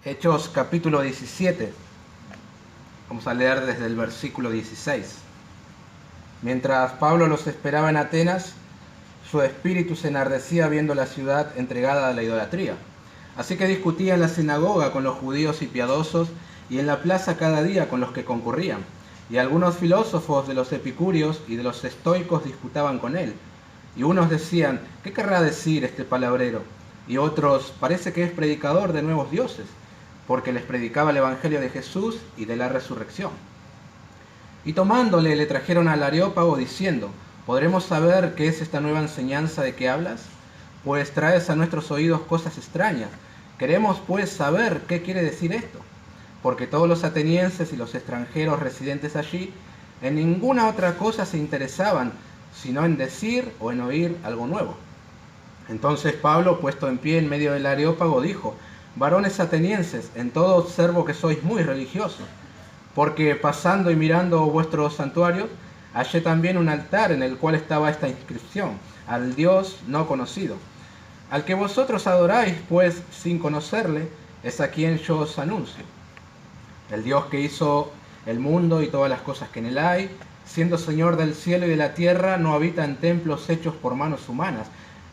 Hechos capítulo 17. Vamos a leer desde el versículo 16. Mientras Pablo los esperaba en Atenas, su espíritu se enardecía viendo la ciudad entregada a la idolatría. Así que discutía en la sinagoga con los judíos y piadosos, y en la plaza cada día con los que concurrían. Y algunos filósofos de los epicúreos y de los estoicos disputaban con él. Y unos decían: ¿qué querrá decir este palabrero? Y otros: parece que es predicador de nuevos dioses, porque les predicaba el evangelio de Jesús y de la resurrección. Y tomándole le trajeron al Areópago diciendo: ¿podremos saber qué es esta nueva enseñanza de que hablas? Pues traes a nuestros oídos cosas extrañas. Queremos pues saber qué quiere decir esto, porque todos los atenienses y los extranjeros residentes allí en ninguna otra cosa se interesaban, sino en decir o en oír algo nuevo. Entonces Pablo, puesto en pie en medio del Areópago, dijo: varones atenienses, en todo observo que sois muy religiosos, porque pasando y mirando vuestros santuarios, hallé también un altar en el cual estaba esta inscripción: al Dios no conocido. Al que vosotros adoráis, pues, sin conocerle, es a quien yo os anuncio. El Dios que hizo el mundo y todas las cosas que en él hay, siendo Señor del cielo y de la tierra, no habita en templos hechos por manos humanas,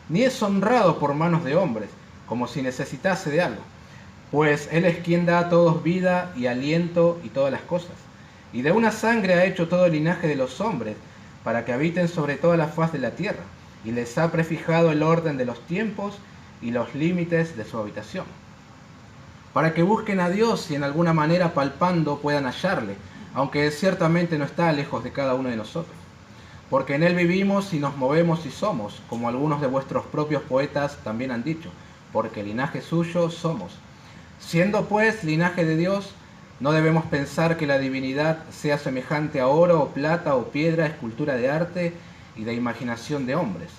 ni es honrado por manos de hombres, como si necesitase de algo. Pues Él es quien da a todos vida y aliento y todas las cosas. Y de una sangre ha hecho todo el linaje de los hombres, para que habiten sobre toda la faz de la tierra, y les ha prefijado el orden de los tiempos y los límites de su habitación, para que busquen a Dios y en alguna manera palpando puedan hallarle, aunque ciertamente no está lejos de cada uno de nosotros. Porque en Él vivimos y nos movemos y somos, como algunos de vuestros propios poetas también han dicho, porque linaje suyo somos. Siendo pues linaje de Dios, no debemos pensar que la divinidad sea semejante a oro o plata o piedra, escultura de arte y de imaginación de hombres.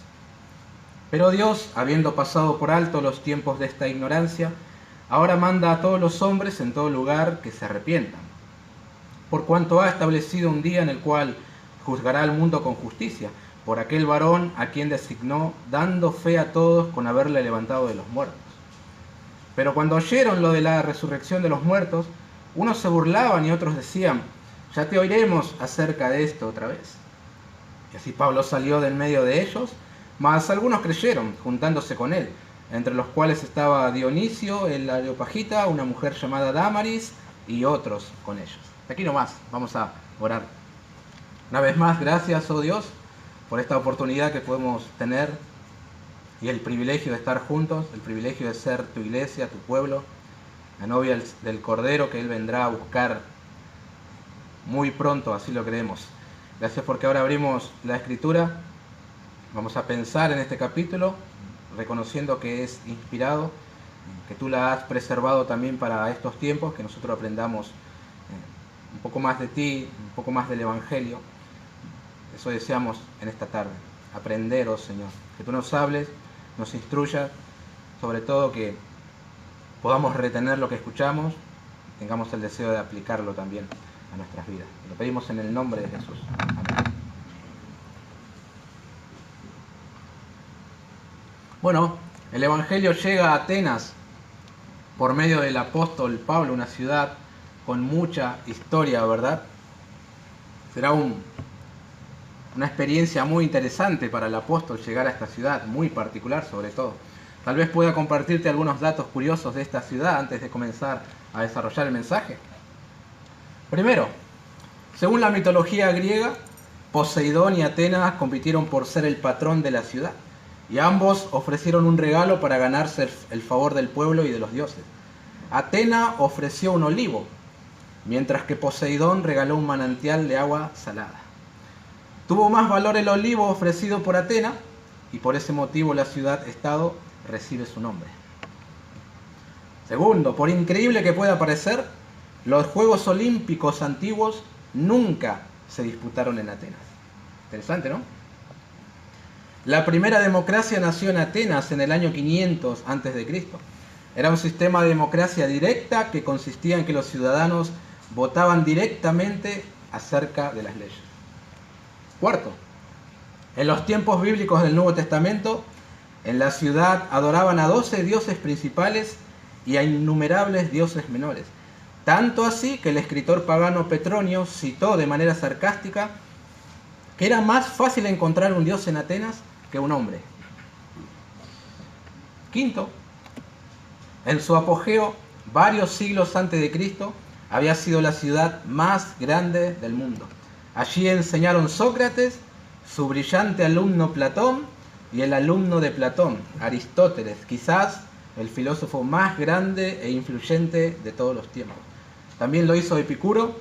Pero Dios, habiendo pasado por alto los tiempos de esta ignorancia, ahora manda a todos los hombres en todo lugar que se arrepientan, por cuanto ha establecido un día en el cual juzgará al mundo con justicia, por aquel varón a quien designó, dando fe a todos con haberle levantado de los muertos. Pero cuando oyeron lo de la resurrección de los muertos, unos se burlaban y otros decían: ya te oiremos acerca de esto otra vez. Y así Pablo salió del medio de ellos, mas algunos creyeron, juntándose con él, entre los cuales estaba Dionisio, el Areopagita, una mujer llamada Dámaris, y otros con ellos. Aquí nomás, vamos a orar. Una vez más, gracias, oh Dios, por esta oportunidad que podemos tener y el privilegio de estar juntos, el privilegio de ser tu iglesia, tu pueblo, la novia del Cordero que Él vendrá a buscar muy pronto, así lo creemos. Gracias porque ahora abrimos la Escritura, vamos a pensar en este capítulo, reconociendo que es inspirado, que tú la has preservado también para estos tiempos, que nosotros aprendamos un poco más de ti, un poco más del Evangelio. Eso deseamos en esta tarde, aprender, oh Señor, que tú nos hables, nos instruyas, sobre todo que podamos retener lo que escuchamos, tengamos el deseo de aplicarlo también a nuestras vidas. Lo pedimos en el nombre de Jesús. Amén. Bueno, el Evangelio llega a Atenas por medio del apóstol Pablo, una ciudad con mucha historia, ¿verdad? Será una experiencia muy interesante para el apóstol llegar a esta ciudad, muy particular sobre todo. Tal vez pueda compartirte algunos datos curiosos de esta ciudad antes de comenzar a desarrollar el mensaje. Primero, según la mitología griega, Poseidón y Atenas compitieron por ser el patrón de la ciudad, y ambos ofrecieron un regalo para ganarse el favor del pueblo y de los dioses. Atena ofreció un olivo, mientras que Poseidón regaló un manantial de agua salada. Tuvo más valor el olivo ofrecido por Atena, y por ese motivo la ciudad-estado recibe su nombre. Segundo, por increíble que pueda parecer, los Juegos Olímpicos antiguos nunca se disputaron en Atenas. Interesante, ¿no? La primera democracia nació en Atenas en el año 500 a.C. Era un sistema de democracia directa que consistía en que los ciudadanos votaban directamente acerca de las leyes. Cuarto, en los tiempos bíblicos del Nuevo Testamento, en la ciudad adoraban a 12 dioses principales y a innumerables dioses menores. Tanto así que el escritor pagano Petronio citó de manera sarcástica que era más fácil encontrar un dios en Atenas que un hombre. Quinto, en su apogeo, varios siglos antes de Cristo, había sido la ciudad más grande del mundo. Allí enseñaron Sócrates, su brillante alumno Platón y el alumno de Platón, Aristóteles, quizás el filósofo más grande e influyente de todos los tiempos. También lo hizo Epicuro,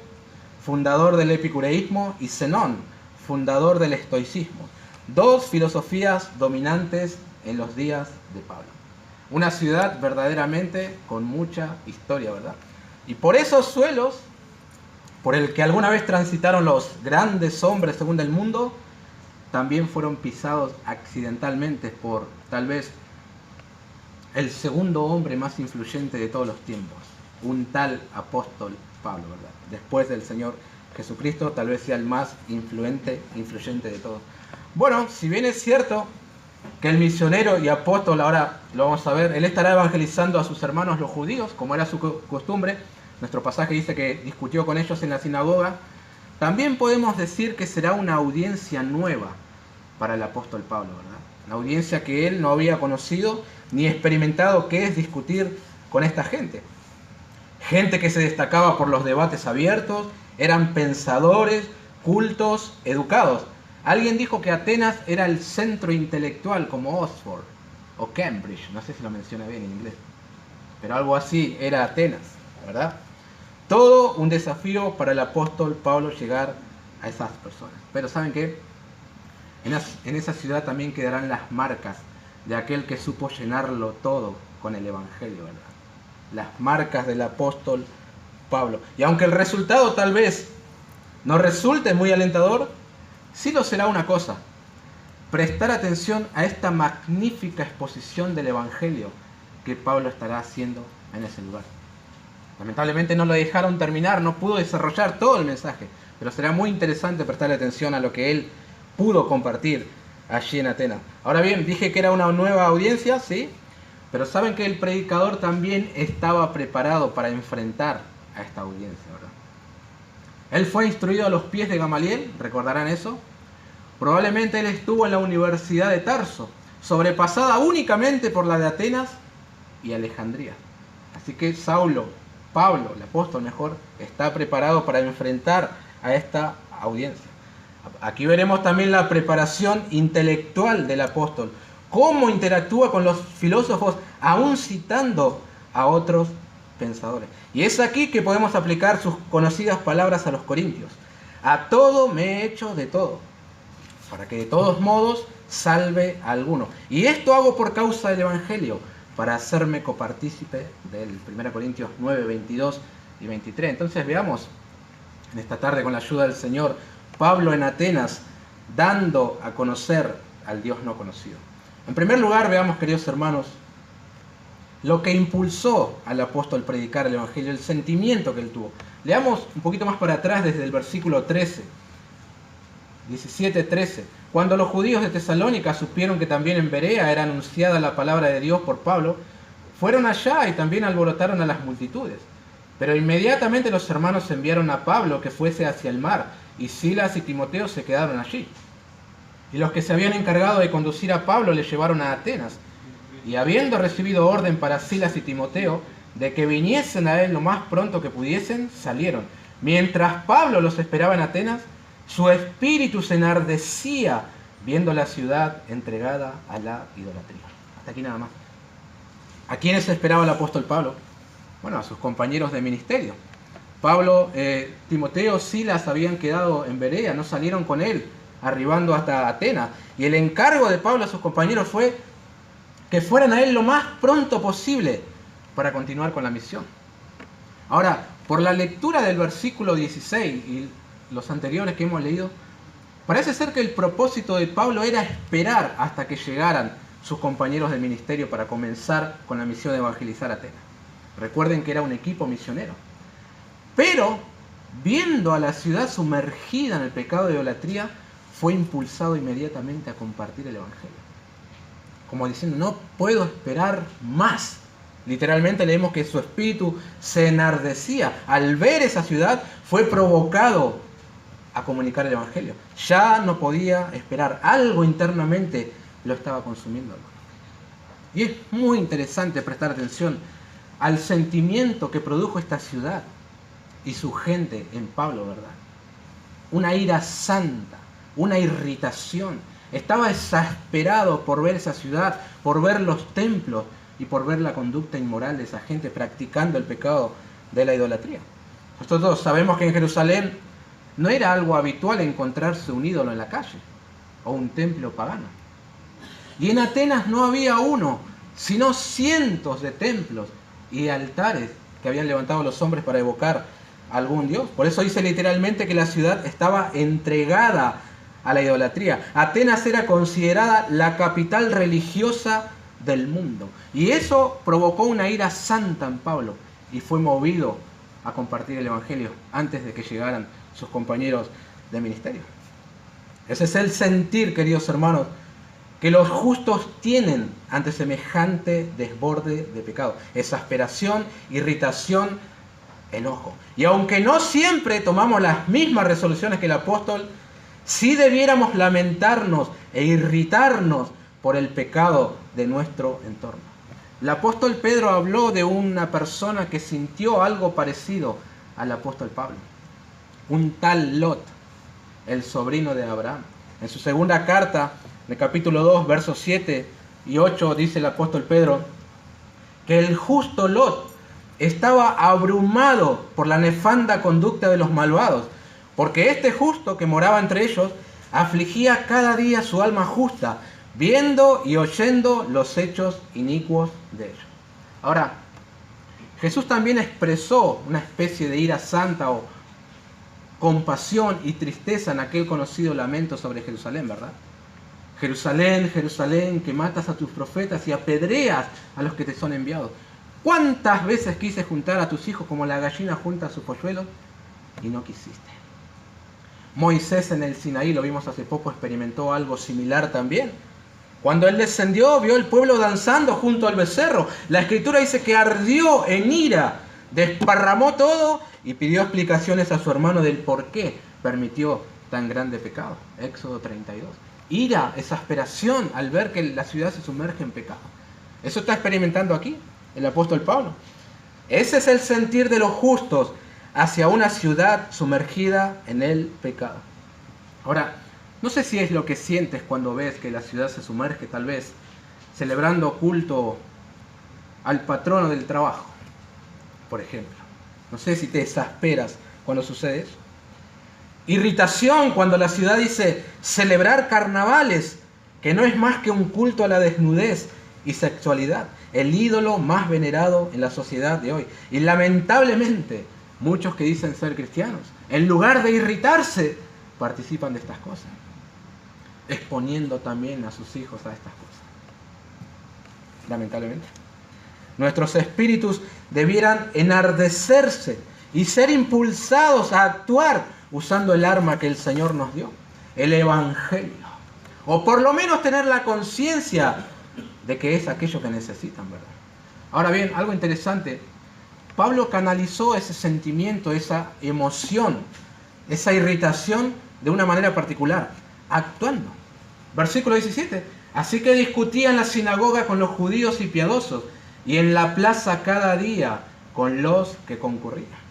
fundador del epicureísmo, y Zenón, fundador del estoicismo, dos filosofías dominantes en los días de Pablo. Una ciudad verdaderamente con mucha historia, ¿verdad? Y por esos suelos, por el que alguna vez transitaron los grandes hombres según el mundo, también fueron pisados accidentalmente por tal vez el segundo hombre más influyente de todos los tiempos, un tal apóstol Pablo, ¿verdad? Después del Señor Jesucristo, tal vez sea el más influyente de todos. Bueno, si bien es cierto que el misionero y apóstol, ahora lo vamos a ver, él estará evangelizando a sus hermanos los judíos, como era su costumbre. Nuestro pasaje dice que discutió con ellos en la sinagoga. También podemos decir que será una audiencia nueva para el apóstol Pablo, ¿verdad? Una audiencia que él no había conocido ni experimentado, que es discutir con esta gente. Gente que se destacaba por los debates abiertos, eran pensadores, cultos, educados. Alguien dijo que Atenas era el centro intelectual como Oxford o Cambridge, no sé si lo menciona bien en inglés, pero algo así era Atenas, ¿verdad? Todo un desafío para el apóstol Pablo llegar a esas personas. Pero ¿saben qué? En esa ciudad también quedarán las marcas de aquel que supo llenarlo todo con el Evangelio, ¿verdad? Las marcas del apóstol Pablo. Y aunque el resultado tal vez no resulte muy alentador, sí lo será una cosa: prestar atención a esta magnífica exposición del Evangelio que Pablo estará haciendo en ese lugar. Lamentablemente no lo dejaron terminar, no pudo desarrollar todo el mensaje, pero será muy interesante prestarle atención a lo que él pudo compartir allí en Atenas. Ahora bien, dije que era una nueva audiencia, sí, pero saben que el predicador también estaba preparado para enfrentar a esta audiencia, ¿verdad? Él fue instruido a los pies de Gamaliel, ¿recordarán eso? Probablemente él estuvo en la Universidad de Tarso, sobrepasada únicamente por la de Atenas y Alejandría. Así que Pablo, el apóstol mejor, está preparado para enfrentar a esta audiencia. Aquí veremos también la preparación intelectual del apóstol, cómo interactúa con los filósofos, aún citando a otros pensadores. Y es aquí que podemos aplicar sus conocidas palabras a los corintios: a todo me he hecho de todo, para que de todos modos salve a alguno. Y esto hago por causa del Evangelio, para hacerme copartícipe del 1 Corintios 9, 22 y 23. Entonces veamos en esta tarde, con la ayuda del Señor, Pablo en Atenas dando a conocer al Dios no conocido. En primer lugar, veamos, queridos hermanos, lo que impulsó al apóstol a predicar el Evangelio, el sentimiento que él tuvo. Leamos un poquito más para atrás, desde el versículo 17-13. Cuando los judíos de Tesalónica supieron que también en Berea era anunciada la palabra de Dios por Pablo, fueron allá y también alborotaron a las multitudes. Pero inmediatamente los hermanos enviaron a Pablo que fuese hacia el mar, y Silas y Timoteo se quedaron allí. Y los que se habían encargado de conducir a Pablo le llevaron a Atenas. Y habiendo recibido orden para Silas y Timoteo de que viniesen a él lo más pronto que pudiesen, salieron. Mientras Pablo los esperaba en Atenas, su espíritu se enardecía viendo la ciudad entregada a la idolatría. Hasta aquí nada más. ¿A quiénes esperaba el apóstol Pablo? Bueno, a sus compañeros de ministerio. Pablo, Timoteo, Silas habían quedado en Berea, no salieron con él, arribando hasta Atenas. Y el encargo de Pablo a sus compañeros fue que fueran a él lo más pronto posible para continuar con la misión. Ahora, por la lectura del versículo 16 y los anteriores que hemos leído, parece ser que el propósito de Pablo era esperar hasta que llegaran sus compañeros de ministerio para comenzar con la misión de evangelizar a Atenas. Recuerden que era un equipo misionero. Pero, viendo a la ciudad sumergida en el pecado de idolatría, fue impulsado inmediatamente a compartir el Evangelio. Como diciendo, no puedo esperar más. Literalmente leemos que su espíritu se enardecía. Al ver esa ciudad fue provocado a comunicar el Evangelio. Ya no podía esperar. Algo internamente lo estaba consumiendo. Y es muy interesante prestar atención al sentimiento que produjo esta ciudad y su gente en Pablo, ¿verdad? Una ira santa, una irritación. Estaba exasperado por ver esa ciudad, por ver los templos y por ver la conducta inmoral de esa gente practicando el pecado de la idolatría. Nosotros sabemos que en Jerusalén no era algo habitual encontrarse un ídolo en la calle o un templo pagano. Y en Atenas no había uno, sino cientos de templos y altares que habían levantado los hombres para evocar a algún dios. Por eso dice literalmente que la ciudad estaba entregada a la idolatría. Atenas era considerada la capital religiosa del mundo. Y eso provocó una ira santa en Pablo y fue movido a compartir el Evangelio antes de que llegaran sus compañeros de ministerio. Ese es el sentir, queridos hermanos, que los justos tienen ante semejante desborde de pecado. Exasperación, irritación, enojo. Y aunque no siempre tomamos las mismas resoluciones que el apóstol, sí debiéramos lamentarnos e irritarnos por el pecado de nuestro entorno. El apóstol Pedro habló de una persona que sintió algo parecido al apóstol Pablo. Un tal Lot, el sobrino de Abraham. En su segunda carta, en el capítulo 2, versos 7 y 8, dice el apóstol Pedro que el justo Lot estaba abrumado por la nefanda conducta de los malvados, porque este justo que moraba entre ellos afligía cada día su alma justa, viendo y oyendo los hechos inicuos de ellos. Ahora, Jesús también expresó una especie de ira santa o compasión y tristeza en aquel conocido lamento sobre Jerusalén, ¿verdad? Jerusalén, Jerusalén, que matas a tus profetas y apedreas a los que te son enviados. ¿Cuántas veces quise juntar a tus hijos como la gallina junta a sus polluelos? Y no quisiste. Moisés en el Sinaí, lo vimos hace poco, experimentó algo similar también. Cuando él descendió, vio el pueblo danzando junto al becerro. La Escritura dice que ardió en ira, desparramó todo y pidió explicaciones a su hermano del por qué permitió tan grande pecado. Éxodo 32. Ira, exasperación al ver que la ciudad se sumerge en pecado. Eso está experimentando aquí el apóstol Pablo. Ese es el sentir de los justos hacia una ciudad sumergida en el pecado. Ahora, no sé si es lo que sientes cuando ves que la ciudad se sumerge, tal vez celebrando culto al patrono del trabajo, por ejemplo. No sé si te exasperas cuando sucede eso. Irritación cuando la ciudad dice celebrar carnavales, que no es más que un culto a la desnudez y sexualidad, el ídolo más venerado en la sociedad de hoy. Y lamentablemente, muchos que dicen ser cristianos, en lugar de irritarse, participan de estas cosas, exponiendo también a sus hijos a estas cosas. Lamentablemente. Nuestros espíritus debieran enardecerse y ser impulsados a actuar usando el arma que el Señor nos dio, el Evangelio. O por lo menos tener la conciencia de que es aquello que necesitan, ¿verdad? Ahora bien, algo interesante. Pablo canalizó ese sentimiento, esa emoción, esa irritación de una manera particular, actuando. Versículo 17. Así que discutía en la sinagoga con los judíos y piadosos, y en la plaza cada día con los que concurrían.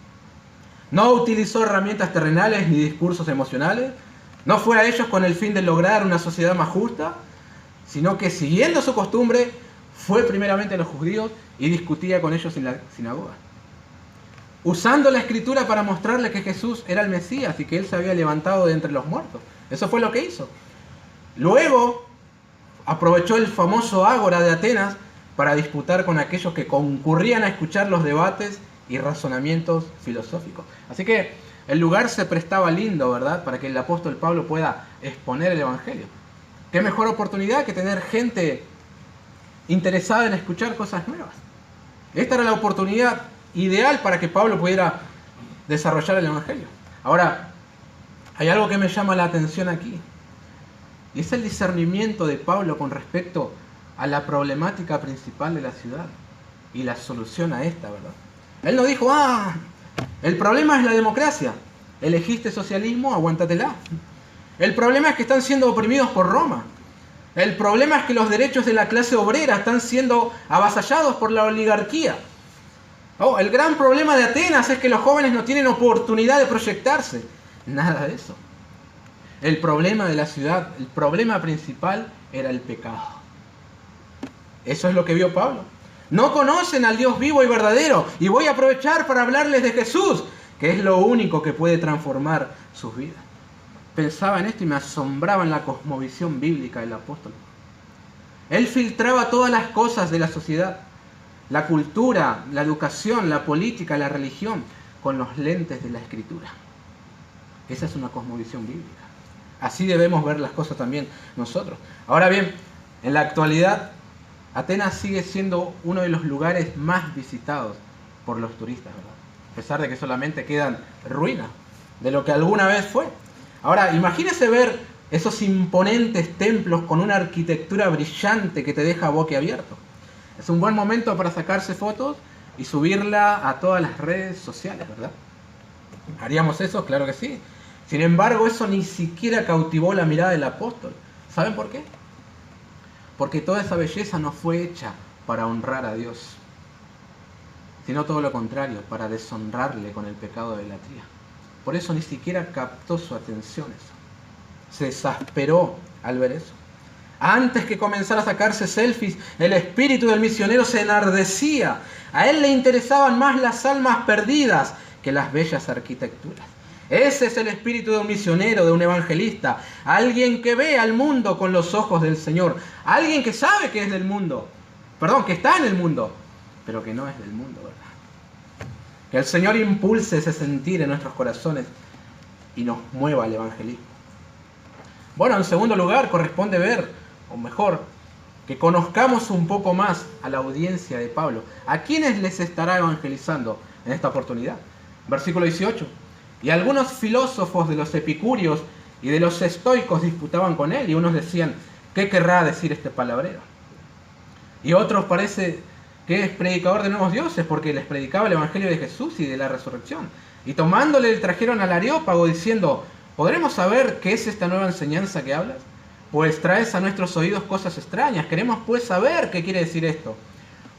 No utilizó herramientas terrenales ni discursos emocionales. No fue a ellos con el fin de lograr una sociedad más justa, sino que siguiendo su costumbre, fue primeramente a los judíos y discutía con ellos en la sinagoga. Usando la Escritura para mostrarle que Jesús era el Mesías y que Él se había levantado de entre los muertos. Eso fue lo que hizo. Luego aprovechó el famoso ágora de Atenas para disputar con aquellos que concurrían a escuchar los debates y razonamientos filosóficos. Así que el lugar se prestaba lindo, ¿verdad?, para que el apóstol Pablo pueda exponer el Evangelio. ¿Qué mejor oportunidad que tener gente interesada en escuchar cosas nuevas? Esta era la oportunidad ideal para que Pablo pudiera desarrollar el Evangelio. Ahora, hay algo que me llama la atención aquí, y es el discernimiento de Pablo con respecto a la problemática principal de la ciudad. y la solución a esta, ¿verdad? Él no dijo, el problema es la democracia. Elegiste socialismo, aguántatela. El problema es que están siendo oprimidos por Roma. El problema es que los derechos de la clase obrera están siendo avasallados por la oligarquía. El gran problema de Atenas es que los jóvenes no tienen oportunidad de proyectarse. Nada de eso. El problema de la ciudad, el problema principal era el pecado. Eso es lo que vio Pablo. No conocen al Dios vivo y verdadero, y voy a aprovechar para hablarles de Jesús, que es lo único que puede transformar sus vidas. Pensaba en esto y me asombraba en la cosmovisión bíblica del apóstol. Él filtraba todas las cosas de la sociedad, la cultura, la educación, la política, la religión, con los lentes de la Escritura. Esa es una cosmovisión bíblica. Así debemos ver las cosas también nosotros. Ahora bien, en la actualidad, Atenas sigue siendo uno de los lugares más visitados por los turistas, ¿verdad? A pesar de que solamente quedan ruinas de lo que alguna vez fue. Ahora, imagínese ver esos imponentes templos con una arquitectura brillante que te deja boquiabierto. Es un buen momento para sacarse fotos y subirla a todas las redes sociales, ¿verdad? ¿Haríamos eso? Claro que sí. Sin embargo, eso ni siquiera cautivó la mirada del apóstol. ¿Saben por qué? Porque toda esa belleza no fue hecha para honrar a Dios, sino todo lo contrario, para deshonrarle con el pecado de idolatría. Por eso ni siquiera captó su atención eso. Se exasperó al ver eso. Antes que comenzara a sacarse selfies, el espíritu del misionero se enardecía. A él le interesaban más las almas perdidas que las bellas arquitecturas. Ese es el espíritu de un misionero, de un evangelista. Alguien que ve al mundo con los ojos del Señor. Alguien que sabe que es del mundo. Que está en el mundo, pero que no es del mundo, ¿verdad? Que el Señor impulse ese sentir en nuestros corazones y nos mueva al evangelismo. Bueno, en segundo lugar, corresponde ver, o mejor, que conozcamos un poco más a la audiencia de Pablo. ¿A quiénes les estará evangelizando en esta oportunidad? Versículo 18. Y algunos filósofos de los epicúreos y de los estoicos disputaban con él, y unos decían, ¿qué querrá decir este palabrero? Y otros parece que es predicador de nuevos dioses, porque les predicaba el evangelio de Jesús y de la resurrección. Y tomándole le trajeron al Areópago diciendo, ¿podremos saber qué es esta nueva enseñanza que hablas? Pues traes a nuestros oídos cosas extrañas. Queremos pues saber qué quiere decir esto.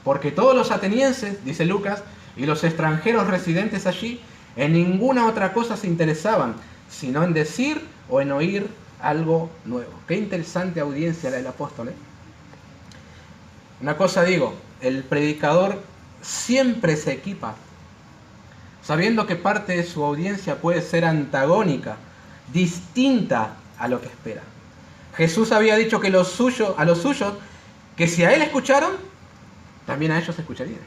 Porque todos los atenienses, dice Lucas, y los extranjeros residentes allí, en ninguna otra cosa se interesaban, sino en decir o en oír algo nuevo. Qué interesante audiencia la del apóstol, ¿eh? Una cosa digo, el predicador siempre se equipa, sabiendo que parte de su audiencia puede ser antagónica, distinta a lo que espera. Jesús había dicho que a los suyos, que si a él escucharon, también a ellos escucharían.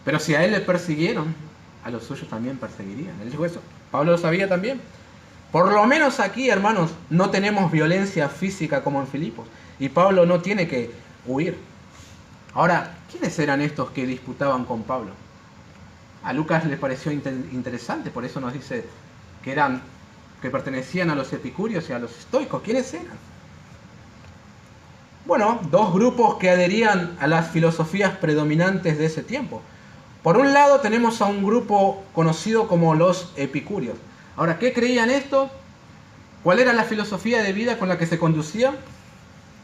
Pero si a él le persiguieron, a los suyos también perseguirían. Él dijo eso. Pablo lo sabía también. Por lo menos aquí, hermanos, no tenemos violencia física como en Filipos. Y Pablo no tiene que huir. Ahora, ¿quiénes eran estos que disputaban con Pablo? A Lucas le pareció interesante, por eso nos dice que pertenecían a los epicúreos y a los estoicos. ¿Quiénes eran? Bueno, dos grupos que adherían a las filosofías predominantes de ese tiempo. Por un lado tenemos a un grupo conocido como los epicúreos. Ahora, ¿qué creían estos? ¿Cuál era la filosofía de vida con la que se conducían?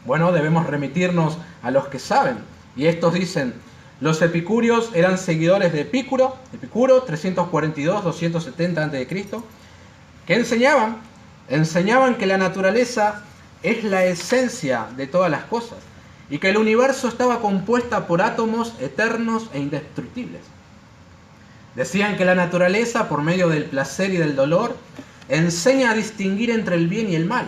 Bueno, debemos remitirnos a los que saben. Y estos dicen, los epicúreos eran seguidores de Epicuro 342-270 a.C., que enseñaban que la naturaleza es la esencia de todas las cosas y que el universo estaba compuesta por átomos eternos e indestructibles. Decían que la naturaleza, por medio del placer y del dolor, enseña a distinguir entre el bien y el mal.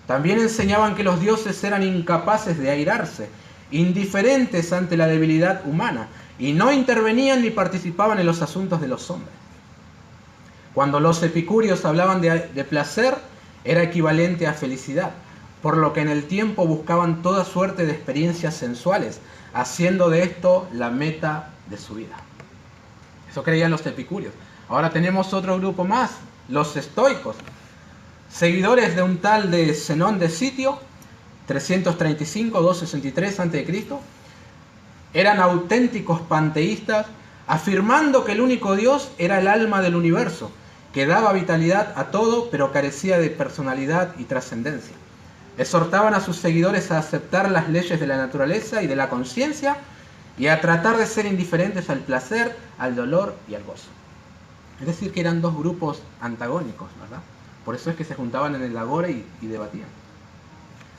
También enseñaban que los dioses eran incapaces de airarse, indiferentes ante la debilidad humana, y no intervenían ni participaban en los asuntos de los hombres. Cuando los epicúreos hablaban de placer, era equivalente a felicidad, por lo que en el tiempo buscaban toda suerte de experiencias sensuales, haciendo de esto la meta de su vida. Eso creían los epicúreos. Ahora tenemos otro grupo más, los estoicos, seguidores de un tal de Zenón de Sitio, 335-263 a.C., Eran auténticos panteístas, afirmando que el único Dios era el alma del universo, que daba vitalidad a todo, pero carecía de personalidad y trascendencia. Exhortaban a sus seguidores a aceptar las leyes de la naturaleza y de la conciencia y a tratar de ser indiferentes al placer, al dolor y al gozo. Es decir, que eran dos grupos antagónicos, ¿verdad? Por eso es que se juntaban en el agora y debatían.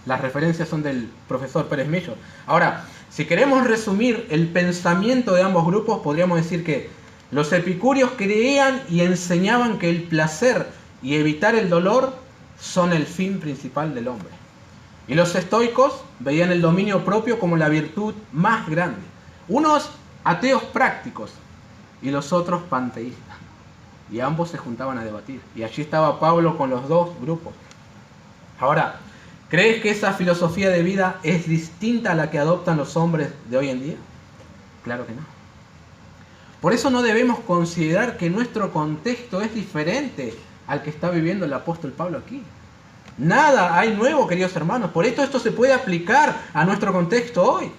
Las referencias son del profesor Pérez Millo. Ahora, si queremos resumir el pensamiento de ambos grupos, podríamos decir que los epicúreos creían y enseñaban que el placer y evitar el dolor son el fin principal del hombre. Y los estoicos veían el dominio propio como la virtud más grande. Unos ateos prácticos y los otros panteístas. Y ambos se juntaban a debatir. Y allí estaba Pablo con los dos grupos. Ahora, ¿crees que esa filosofía de vida es distinta a la que adoptan los hombres de hoy en día? Claro que no. Por eso no debemos considerar que nuestro contexto es diferente al que está viviendo el apóstol Pablo aquí. Nada hay nuevo, queridos hermanos. Por esto se puede aplicar a nuestro contexto hoy.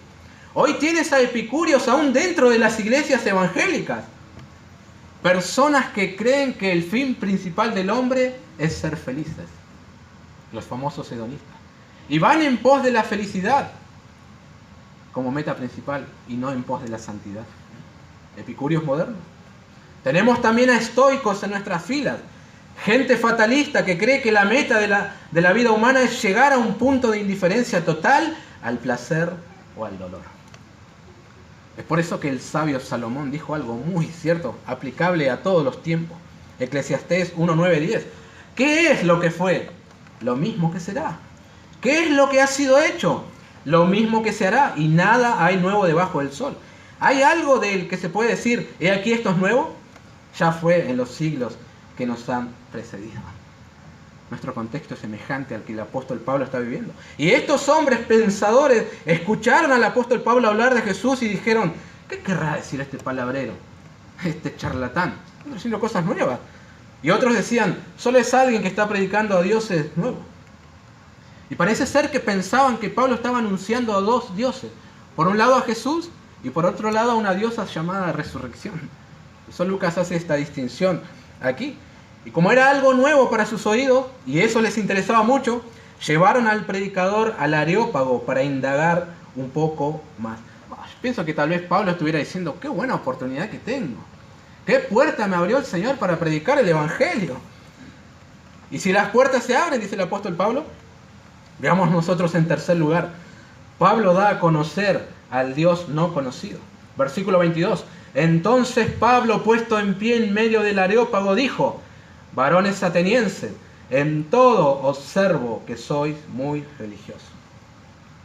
Hoy tienes a epicúreos aún dentro de las iglesias evangélicas. Personas que creen que el fin principal del hombre es ser felices. Los famosos hedonistas. Y van en pos de la felicidad como meta principal y no en pos de la santidad. Epicúreos modernos. Tenemos también a estoicos en nuestras filas. Gente fatalista que cree que la meta de la vida humana es llegar a un punto de indiferencia total al placer o al dolor. Es por eso que el sabio Salomón dijo algo muy cierto, aplicable a todos los tiempos. Eclesiastés 1:9-10. ¿Qué es lo que fue? Lo mismo que será. ¿Qué es lo que ha sido hecho? Lo mismo que se hará, y nada hay nuevo debajo del sol. ¿Hay algo del que se puede decir, he aquí esto es nuevo? Ya fue en los siglos que nos han precedido. Nuestro contexto es semejante al que el apóstol Pablo está viviendo. Y estos hombres pensadores escucharon al apóstol Pablo hablar de Jesús y dijeron, ¿qué querrá decir este palabrero? Este charlatán. Está diciendo cosas nuevas. Y otros decían, solo es alguien que está predicando a dioses nuevos. Y parece ser que pensaban que Pablo estaba anunciando a dos dioses. Por un lado a Jesús y por otro lado a una diosa llamada resurrección. Eso Lucas hace esta distinción aquí. Y como era algo nuevo para sus oídos, y eso les interesaba mucho, llevaron al predicador al Areópago para indagar un poco más. Yo pienso que tal vez Pablo estuviera diciendo, qué buena oportunidad que tengo. Qué puerta me abrió el Señor para predicar el Evangelio. Y si las puertas se abren, dice el apóstol Pablo, veamos nosotros en tercer lugar. Pablo da a conocer al Dios no conocido. Versículo 22. Entonces Pablo, puesto en pie en medio del Areópago, dijo, varones atenienses, en todo observo que sois muy religiosos.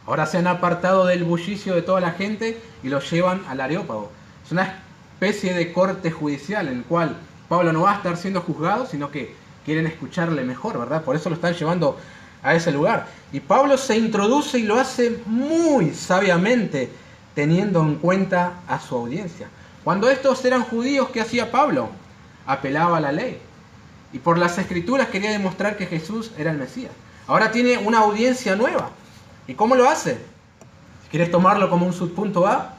Ahora se han apartado del bullicio de toda la gente y los llevan al Areópago. Es una especie de corte judicial en el cual Pablo no va a estar siendo juzgado, sino que quieren escucharle mejor, ¿verdad? Por eso lo están llevando a ese lugar. Y Pablo se introduce y lo hace muy sabiamente, teniendo en cuenta a su audiencia. Cuando estos eran judíos, ¿qué hacía Pablo? Apelaba a la ley. Y por las escrituras quería demostrar que Jesús era el Mesías. Ahora tiene una audiencia nueva. ¿Y cómo lo hace? Si quieres tomarlo como un subpunto A,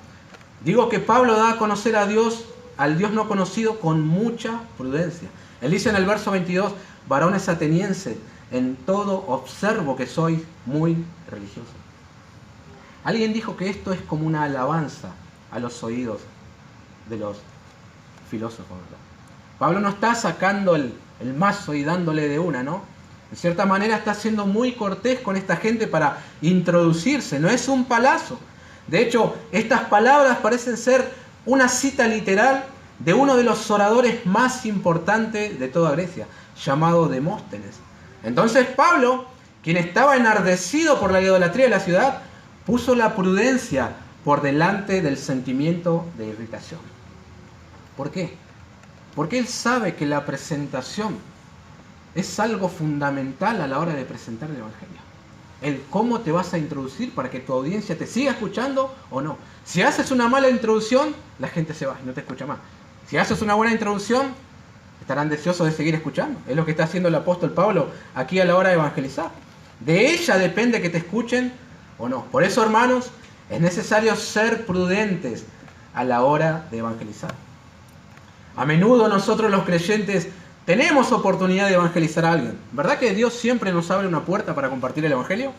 digo que Pablo da a conocer a Dios, al Dios no conocido, con mucha prudencia. Él dice en el verso 22, varones atenienses, en todo observo que sois muy religiosos. Alguien dijo que esto es como una alabanza a los oídos de los filósofos, ¿verdad? Pablo no está sacando el mazo y dándole de una, ¿no? En cierta manera está siendo muy cortés con esta gente para introducirse, no es un palazo. De hecho, estas palabras parecen ser una cita literal de uno de los oradores más importantes de toda Grecia, llamado Demóstenes. Entonces Pablo, quien estaba enardecido por la idolatría de la ciudad, puso la prudencia por delante del sentimiento de irritación. ¿Por qué? Porque él sabe que la presentación es algo fundamental a la hora de presentar el Evangelio. El cómo te vas a introducir para que tu audiencia te siga escuchando o no. Si haces una mala introducción, la gente se va y no te escucha más. Si haces una buena introducción, estarán deseosos de seguir escuchando. Es lo que está haciendo el apóstol Pablo aquí a la hora de evangelizar. De ella depende que te escuchen o no. Por eso, hermanos, Es necesario ser prudentes a la hora de evangelizar. A menudo nosotros los creyentes tenemos oportunidad de evangelizar a alguien. ¿Verdad que Dios siempre nos abre una puerta para compartir el evangelio?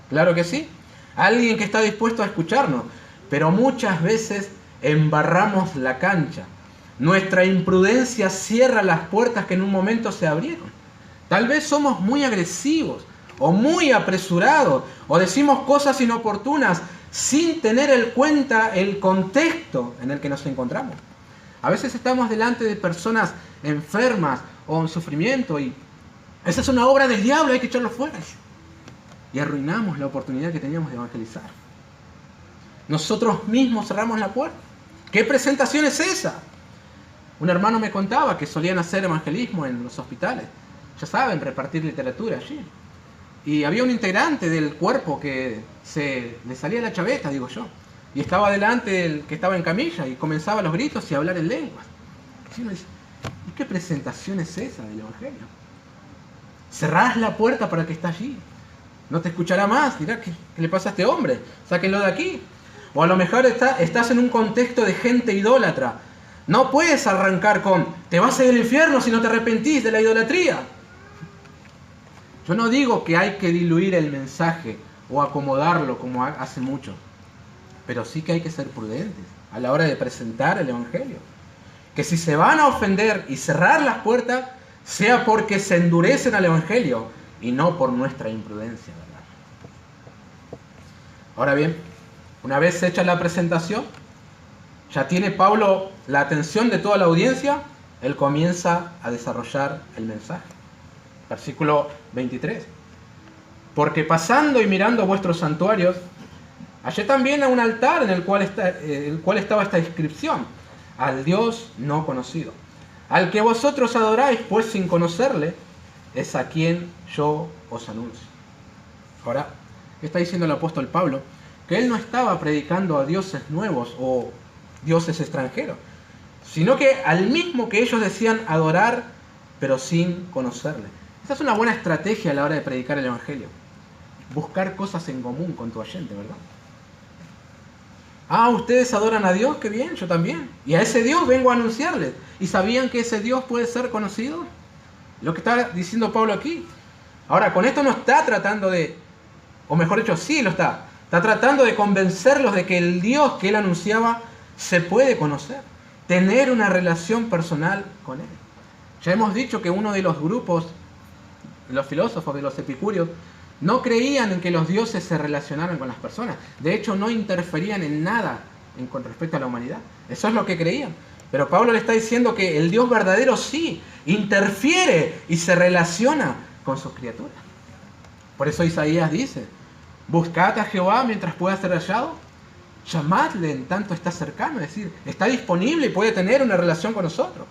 Claro que sí. Alguien que está dispuesto a escucharnos. Pero muchas veces embarramos la cancha. Nuestra imprudencia cierra las puertas que en un momento se abrieron. Tal vez somos muy agresivos o muy apresurados o decimos cosas inoportunas sin tener en cuenta el contexto en el que nos encontramos. A veces estamos delante de personas enfermas o en sufrimiento y esa es una obra del diablo, hay que echarlo fuera. Y arruinamos la oportunidad que teníamos de evangelizar. Nosotros mismos cerramos la puerta. ¿Qué presentación es esa? Un hermano me contaba que solían hacer evangelismo en los hospitales. Ya saben, repartir literatura allí. Y había un integrante del cuerpo que le salía la chaveta, digo yo. Y estaba delante del que estaba en camilla y comenzaba los gritos y a hablar en lenguas. Y uno dice, ¿y qué presentación es esa del evangelio? Cerrás la puerta para el que está allí. No te escuchará más. Dirá, ¿qué le pasa a este hombre? Sáquenlo de aquí. O a lo mejor estás en un contexto de gente idólatra. No puedes arrancar con, te vas a ir al infierno si no te arrepentís de la idolatría. Yo no digo que hay que diluir el mensaje o acomodarlo como hace mucho. Pero sí que hay que ser prudentes a la hora de presentar el evangelio. Que si se van a ofender y cerrar las puertas, sea porque se endurecen al evangelio y no por nuestra imprudencia, ¿verdad? Ahora bien, una vez hecha la presentación, ya tiene Pablo la atención de toda la audiencia, él comienza a desarrollar el mensaje. Versículo 23. Porque pasando y mirando vuestros santuarios, hallé también a un altar en el cual estaba esta inscripción: al Dios no conocido. Al que vosotros adoráis, pues sin conocerle, es a quien yo os anuncio. Ahora, ¿qué está diciendo el apóstol Pablo? Que él no estaba predicando a dioses nuevos o dioses extranjeros, sino que al mismo que ellos decían adorar, pero sin conocerle. Esa es una buena estrategia a la hora de predicar el evangelio. Buscar cosas en común con tu oyente, ¿verdad? Ah, ustedes adoran a Dios, qué bien, yo también. Y a ese Dios vengo a anunciarles. ¿Y sabían que ese Dios puede ser conocido? Lo que está diciendo Pablo aquí. Ahora, con esto no está tratando de, o mejor dicho, sí lo está. Está tratando de convencerlos de que el Dios que él anunciaba se puede conocer. Tener una relación personal con él. Ya hemos dicho que uno de los grupos, los filósofos, de los epicúreos, no creían en que los dioses se relacionaran con las personas. De hecho, no interferían en nada con respecto a la humanidad. Eso es lo que creían. Pero Pablo le está diciendo que el Dios verdadero sí interfiere y se relaciona con sus criaturas. Por eso Isaías dice, buscad a Jehová mientras pueda ser hallado, llamadle en tanto está cercano, es decir, está disponible y puede tener una relación con nosotros.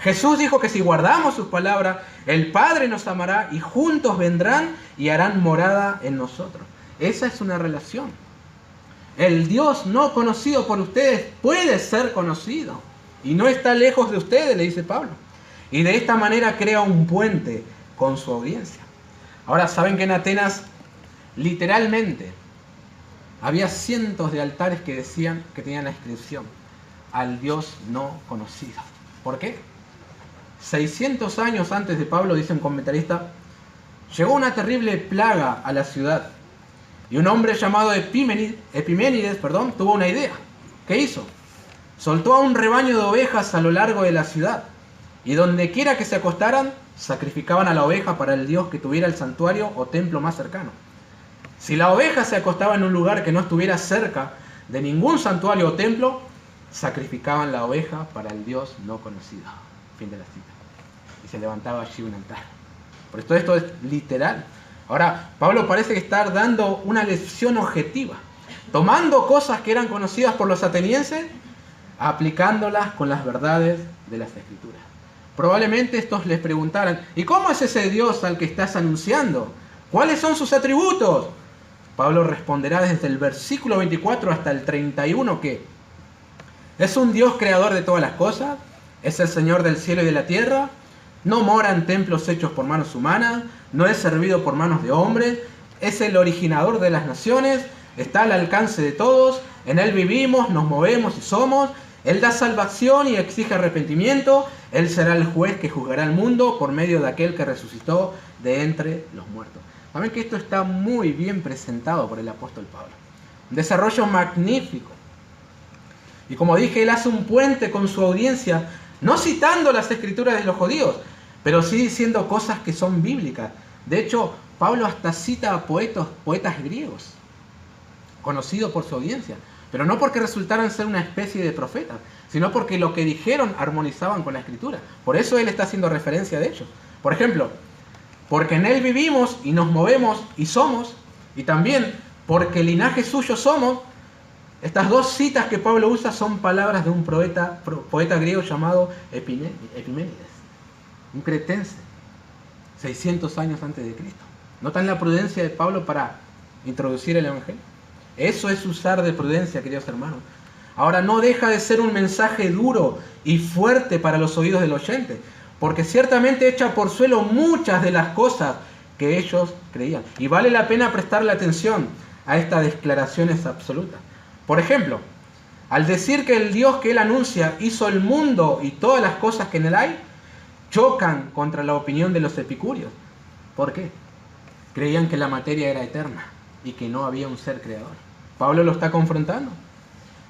Jesús dijo que si guardamos sus palabras, el Padre nos amará y juntos vendrán y harán morada en nosotros. Esa es una relación. El Dios no conocido por ustedes puede ser conocido y no está lejos de ustedes, le dice Pablo. Y de esta manera crea un puente con su audiencia. Ahora, ¿saben que en Atenas, literalmente, había cientos de altares que decían que tenían la inscripción al Dios no conocido? ¿Por qué? 600 años antes de Pablo, dice un comentarista, llegó una terrible plaga a la ciudad y un hombre llamado Epiménides tuvo una idea. ¿Qué hizo? Soltó a un rebaño de ovejas a lo largo de la ciudad y donde quiera que se acostaran, sacrificaban a la oveja para el dios que tuviera el santuario o templo más cercano. Si la oveja se acostaba en un lugar que no estuviera cerca de ningún santuario o templo, sacrificaban la oveja para el dios no conocido. Fin de la cita. Y se levantaba allí un altar. Por esto es literal. Ahora, Pablo parece que está dando una lección objetiva, tomando cosas que eran conocidas por los atenienses, aplicándolas con las verdades de las Escrituras. Probablemente estos les preguntaran, ¿y cómo es ese Dios al que estás anunciando? ¿Cuáles son sus atributos? Pablo responderá desde el versículo 24 hasta el 31 que es un Dios creador de todas las cosas, es el Señor del cielo y de la tierra, no mora en templos hechos por manos humanas, no es servido por manos de hombres, es el originador de las naciones, está al alcance de todos, en Él vivimos, nos movemos y somos. Él da salvación y exige arrepentimiento. Él será el juez que juzgará al mundo por medio de aquel que resucitó de entre los muertos. Saben que esto está muy bien presentado por el apóstol Pablo. Un desarrollo magnífico. Y como dije, él hace un puente con su audiencia, no citando las escrituras de los judíos, pero sí diciendo cosas que son bíblicas. De hecho, Pablo hasta cita a poetas griegos, conocidos por su audiencia, pero no porque resultaran ser una especie de profetas, sino porque lo que dijeron armonizaban con la escritura. Por eso él está haciendo referencia de ellos. Por ejemplo, porque en él vivimos y nos movemos y somos, y también porque linaje suyo somos. Estas dos citas que Pablo usa son palabras de un poeta griego llamado Epiménides, un cretense, 600 años antes de Cristo. ¿Notan la prudencia de Pablo para introducir el Evangelio? Eso es usar de prudencia, queridos hermanos. Ahora, no deja de ser un mensaje duro y fuerte para los oídos del oyente, porque ciertamente echa por suelo muchas de las cosas que ellos creían. Y vale la pena prestarle atención a estas declaraciones absolutas. Por ejemplo, al decir que el Dios que él anuncia hizo el mundo y todas las cosas que en él hay, chocan contra la opinión de los epicúreos. ¿Por qué? Creían que la materia era eterna y que no había un ser creador. Pablo lo está confrontando.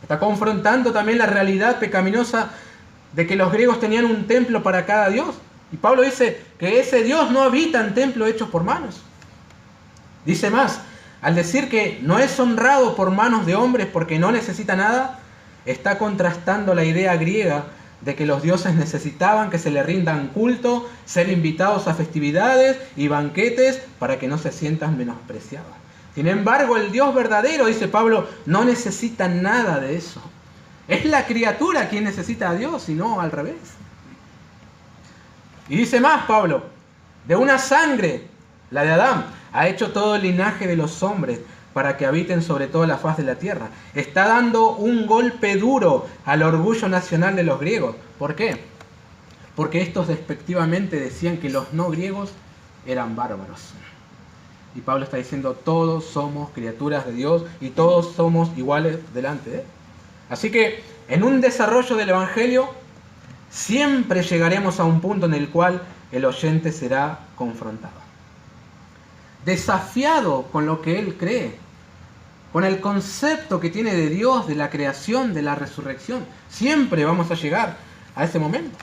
Está confrontando también la realidad pecaminosa de que los griegos tenían un templo para cada dios. Y Pablo dice que ese Dios no habita en templos hechos por manos. Dice más, al decir que no es honrado por manos de hombres porque no necesita nada, está contrastando la idea griega de que los dioses necesitaban que se le rindan culto, ser invitados a festividades y banquetes para que no se sientan menospreciados. Sin embargo, el Dios verdadero, dice Pablo, no necesita nada de eso. Es la criatura quien necesita a Dios y no al revés. Y dice más Pablo, de una sangre, la de Adán, ha hecho todo el linaje de los hombres para que habiten sobre toda la faz de la tierra. Está dando un golpe duro al orgullo nacional de los griegos. ¿Por qué? Porque estos despectivamente decían que los no griegos eran bárbaros. Y Pablo está diciendo, todos somos criaturas de Dios y todos somos iguales delante de Él. Así que en un desarrollo del Evangelio siempre llegaremos a un punto en el cual el oyente será confrontado, desafiado con lo que él cree, con el concepto que tiene de Dios, de la creación, de la resurrección. Siempre vamos a llegar a ese momento.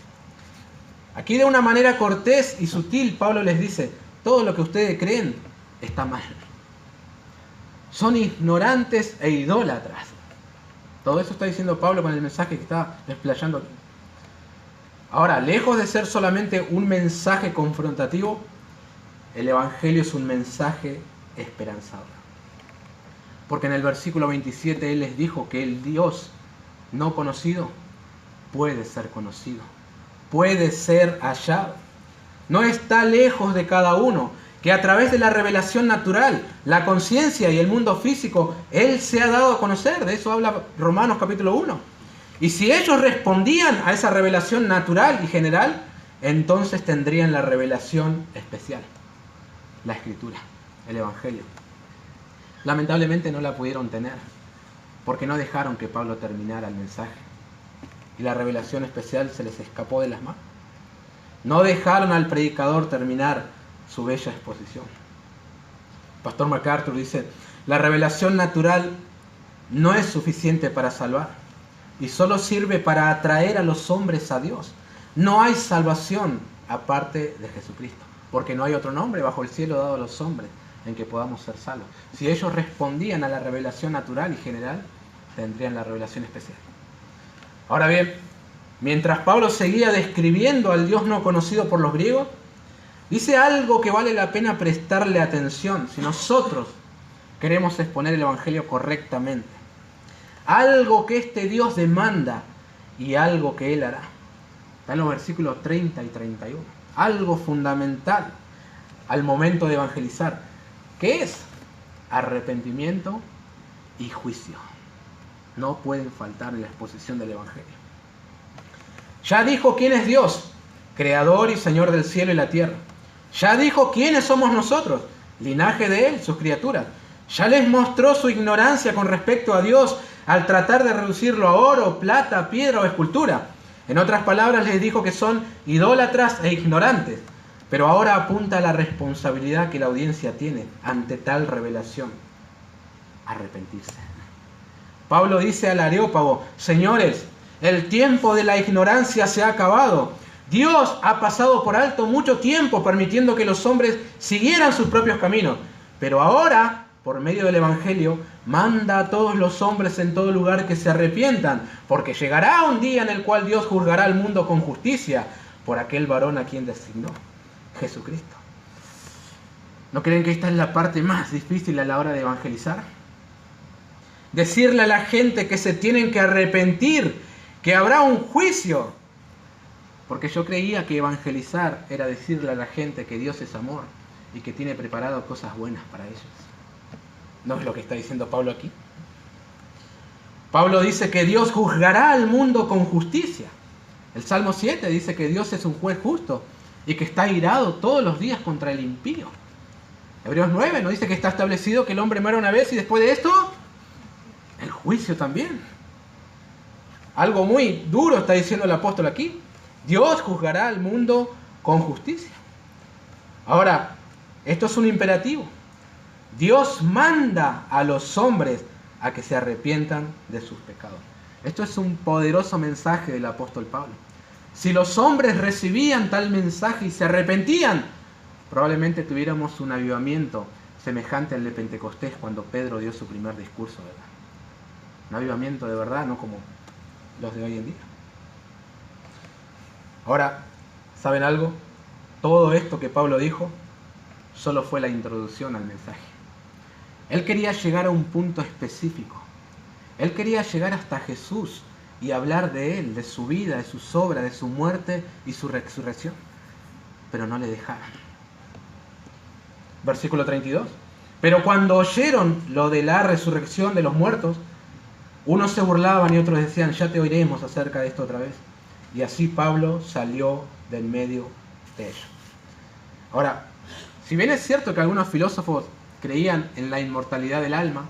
Aquí de una manera cortés y sutil, Pablo les dice, todo lo que ustedes creen está mal. Son ignorantes e idólatras. Todo eso está diciendo Pablo con el mensaje que está desplayando aquí. Ahora, lejos de ser solamente un mensaje confrontativo, el Evangelio es un mensaje esperanzador. Porque en el versículo 27 Él les dijo que el Dios no conocido puede ser conocido, puede ser hallado. No está lejos de cada uno, que a través de la revelación natural, la conciencia y el mundo físico, Él se ha dado a conocer. De eso habla Romanos capítulo 1. Y si ellos respondían a esa revelación natural y general, entonces tendrían la revelación especial, la Escritura, el Evangelio. Lamentablemente no la pudieron tener, porque no dejaron que Pablo terminara el mensaje. Y la revelación especial se les escapó de las manos. No dejaron al predicador terminar su bella exposición. Pastor MacArthur dice, la revelación natural no es suficiente para salvar y solo sirve para atraer a los hombres a Dios. No hay salvación aparte de Jesucristo, porque no hay otro nombre bajo el cielo dado a los hombres en que podamos ser salvos. Si ellos respondían a la revelación natural y general, tendrían la revelación especial. Ahora bien, mientras Pablo seguía describiendo al Dios no conocido por los griegos, dice algo que vale la pena prestarle atención si nosotros queremos exponer el Evangelio correctamente. Algo que este Dios demanda y algo que Él hará. Está en los versículos 30 y 31. Algo fundamental al momento de evangelizar. ¿Qué es? Arrepentimiento y juicio. No pueden faltar en la exposición del Evangelio. Ya dijo quién es Dios, creador y Señor del cielo y la tierra. Ya dijo quiénes somos nosotros, linaje de Él, sus criaturas. Ya les mostró su ignorancia con respecto a Dios al tratar de reducirlo a oro, plata, piedra o escultura. En otras palabras, les dijo que son idólatras e ignorantes. Pero ahora apunta a la responsabilidad que la audiencia tiene ante tal revelación: arrepentirse. Pablo dice al Areópago: señores, el tiempo de la ignorancia se ha acabado. Dios ha pasado por alto mucho tiempo permitiendo que los hombres siguieran sus propios caminos. Pero ahora, por medio del Evangelio, manda a todos los hombres en todo lugar que se arrepientan, porque llegará un día en el cual Dios juzgará al mundo con justicia por aquel varón a quien designó: Jesucristo. ¿No creen que esta es la parte más difícil a la hora de evangelizar? Decirle a la gente que se tienen que arrepentir, que habrá un juicio. Porque yo creía que evangelizar era decirle a la gente que Dios es amor y que tiene preparado cosas buenas para ellos. ¿No es lo que está diciendo Pablo aquí? Pablo dice que Dios juzgará al mundo con justicia. El Salmo 7 dice que Dios es un juez justo y que está irado todos los días contra el impío. Hebreos 9 nos dice que está establecido que el hombre muere una vez y después de esto, el juicio también. Algo muy duro está diciendo el apóstol aquí. Dios juzgará al mundo con justicia. Ahora, esto es un imperativo. Dios manda a los hombres a que se arrepientan de sus pecados. Esto es un poderoso mensaje del apóstol Pablo. Si los hombres recibían tal mensaje y se arrepentían, probablemente tuviéramos un avivamiento semejante al de Pentecostés cuando Pedro dio su primer discurso, ¿verdad? Un avivamiento de verdad, no como los de hoy en día. Ahora, ¿saben algo? Todo esto que Pablo dijo solo fue la introducción al mensaje. Él quería llegar a un punto específico. Él quería llegar hasta Jesús y hablar de Él, de su vida, de sus obras, de su muerte y su resurrección. Pero no le dejaron. Versículo 32. Pero cuando oyeron lo de la resurrección de los muertos, unos se burlaban y otros decían: ya te oiremos acerca de esto otra vez. Y así Pablo salió del medio de ellos. Ahora, si bien es cierto que algunos filósofos creían en la inmortalidad del alma,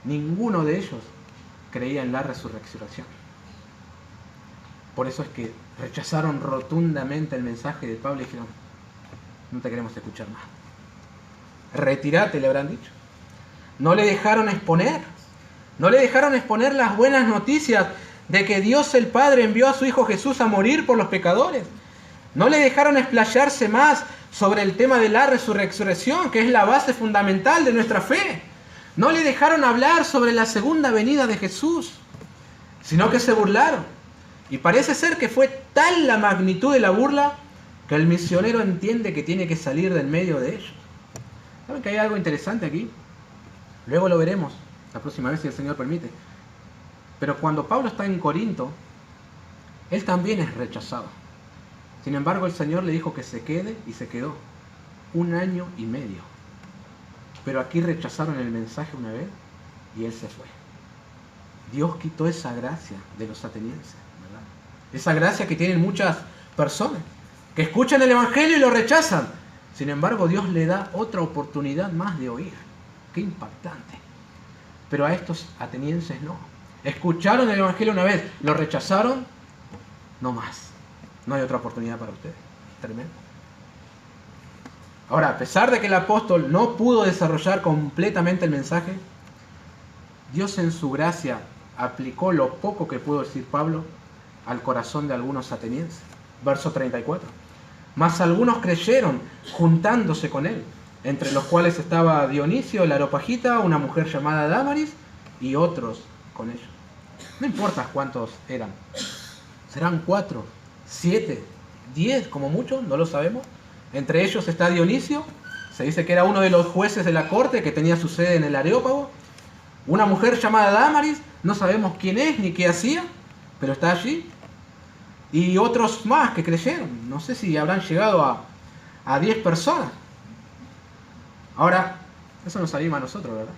ninguno de ellos creía en la resurrección. Por eso es que rechazaron rotundamente el mensaje de Pablo y dijeron: no te queremos escuchar más. Retírate, le habrán dicho. No le dejaron exponer. No le dejaron exponer las buenas noticias de que Dios el Padre envió a su Hijo Jesús a morir por los pecadores. No le dejaron explayarse más sobre el tema de la resurrección, que es la base fundamental de nuestra fe. No le dejaron hablar sobre la segunda venida de Jesús, sino que se burlaron. Y parece ser que fue tal la magnitud de la burla que el misionero entiende que tiene que salir del medio de ellos. ¿Saben que hay algo interesante aquí? Luego lo veremos la próxima vez si el Señor permite. Pero cuando Pablo está en Corinto, él también es rechazado. Sin embargo, el Señor le dijo que se quede y se quedó 1 año y medio. Pero aquí rechazaron el mensaje una vez y él se fue. Dios quitó esa gracia de los atenienses, ¿verdad? Esa gracia que tienen muchas personas, que escuchan el Evangelio y lo rechazan. Sin embargo, Dios le da otra oportunidad más de oír. ¡Qué impactante! Pero a estos atenienses no. Escucharon el Evangelio una vez, lo rechazaron, no más. No hay otra oportunidad para ustedes. Tremendo. Ahora, a pesar de que el apóstol no pudo desarrollar completamente el mensaje, Dios en su gracia aplicó lo poco que pudo decir Pablo al corazón de algunos atenienses. Verso 34. Mas algunos creyeron juntándose con él, entre los cuales estaba Dionisio, el Areopagita, una mujer llamada Dámaris y otros con ellos. No importa cuántos eran. ¿Serán 4, 7, 10 como mucho? No lo sabemos. Entre ellos está Dionisio. Se dice que era uno de los jueces de la corte que tenía su sede en el Areópago. Una mujer llamada Dámaris. No sabemos quién es ni qué hacía, pero está allí. Y otros más que creyeron. No sé si habrán llegado a 10 personas. Ahora, eso nos anima a nosotros, ¿verdad?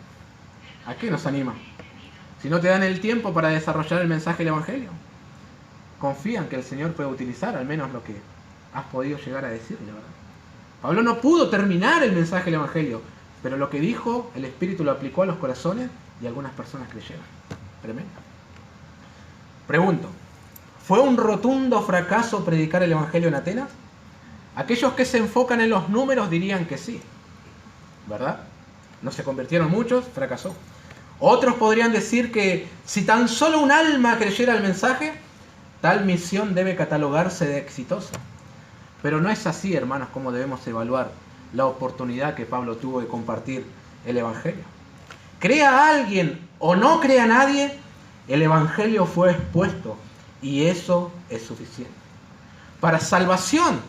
¿A qué nos anima? Si no te dan el tiempo para desarrollar el mensaje del Evangelio, confían que el Señor puede utilizar al menos lo que has podido llegar a decirle, ¿verdad? Pablo no pudo terminar el mensaje del Evangelio, Pero lo que dijo, el Espíritu lo aplicó a los corazones y algunas personas creyeron. Tremendo. Pregunto, ¿fue un rotundo fracaso predicar el Evangelio en Atenas? Aquellos que se enfocan en los números dirían que sí, ¿verdad? No se convirtieron muchos, fracasó. Otros podrían decir que si tan solo un alma creyera el mensaje, tal misión debe catalogarse de exitosa. Pero no es así, hermanos, como debemos evaluar la oportunidad que Pablo tuvo de compartir el Evangelio. Crea alguien o no crea nadie, el Evangelio fue expuesto y eso es suficiente. Para salvación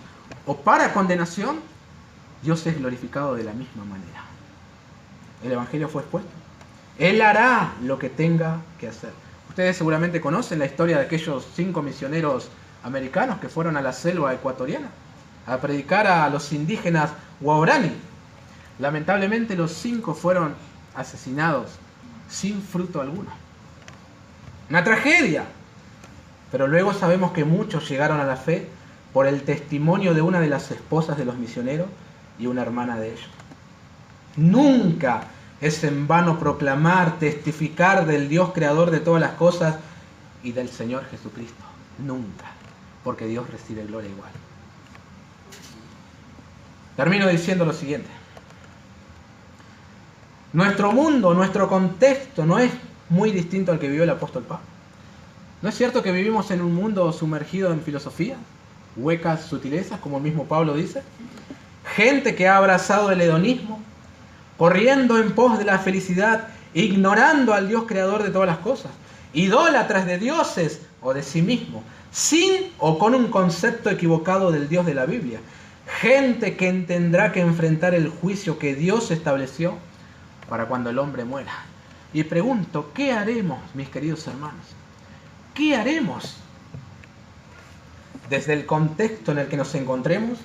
o para condenación, Dios es glorificado de la misma manera. El Evangelio fue expuesto. Él hará lo que tenga que hacer. Ustedes seguramente conocen la historia de aquellos 5 misioneros americanos que fueron a la selva ecuatoriana a predicar a los indígenas Waorani. Lamentablemente los 5 fueron asesinados sin fruto alguno. Una tragedia. Pero luego sabemos que muchos llegaron a la fe por el testimonio de una de las esposas de los misioneros y una hermana de ellos. Nunca es en vano proclamar, testificar del Dios creador de todas las cosas y del Señor Jesucristo. Nunca. Porque Dios recibe gloria igual. Termino diciendo lo siguiente. Nuestro mundo, nuestro contexto no es muy distinto al que vivió el apóstol Pablo. ¿No es cierto que vivimos en un mundo sumergido en filosofía, huecas sutilezas, como el mismo Pablo dice? Gente que ha abrazado el hedonismo, corriendo en pos de la felicidad, ignorando al Dios creador de todas las cosas, idólatras de dioses o de sí mismo, sin o con un concepto equivocado del Dios de la Biblia. Gente que tendrá que enfrentar el juicio que Dios estableció para cuando el hombre muera. Y pregunto, ¿qué haremos, mis queridos hermanos? ¿Qué haremos? Desde el contexto en el que nos encontremos,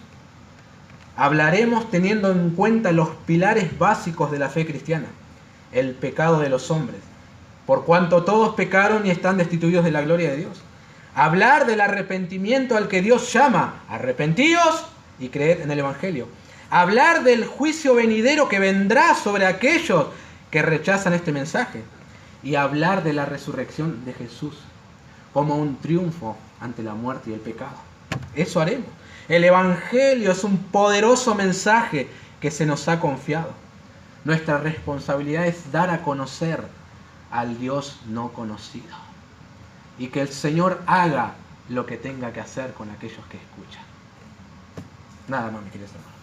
hablaremos teniendo en cuenta los pilares básicos de la fe cristiana, el pecado de los hombres, por cuanto todos pecaron y están destituidos de la gloria de Dios. Hablar del arrepentimiento al que Dios llama, arrepentíos y creed en el Evangelio. Hablar del juicio venidero que vendrá sobre aquellos que rechazan este mensaje. Y hablar de la resurrección de Jesús como un triunfo ante la muerte y el pecado. Eso haremos. El Evangelio es un poderoso mensaje que se nos ha confiado. Nuestra responsabilidad es dar a conocer al Dios no conocido. Y que el Señor haga lo que tenga que hacer con aquellos que escuchan. Nada más, mi querido hermano.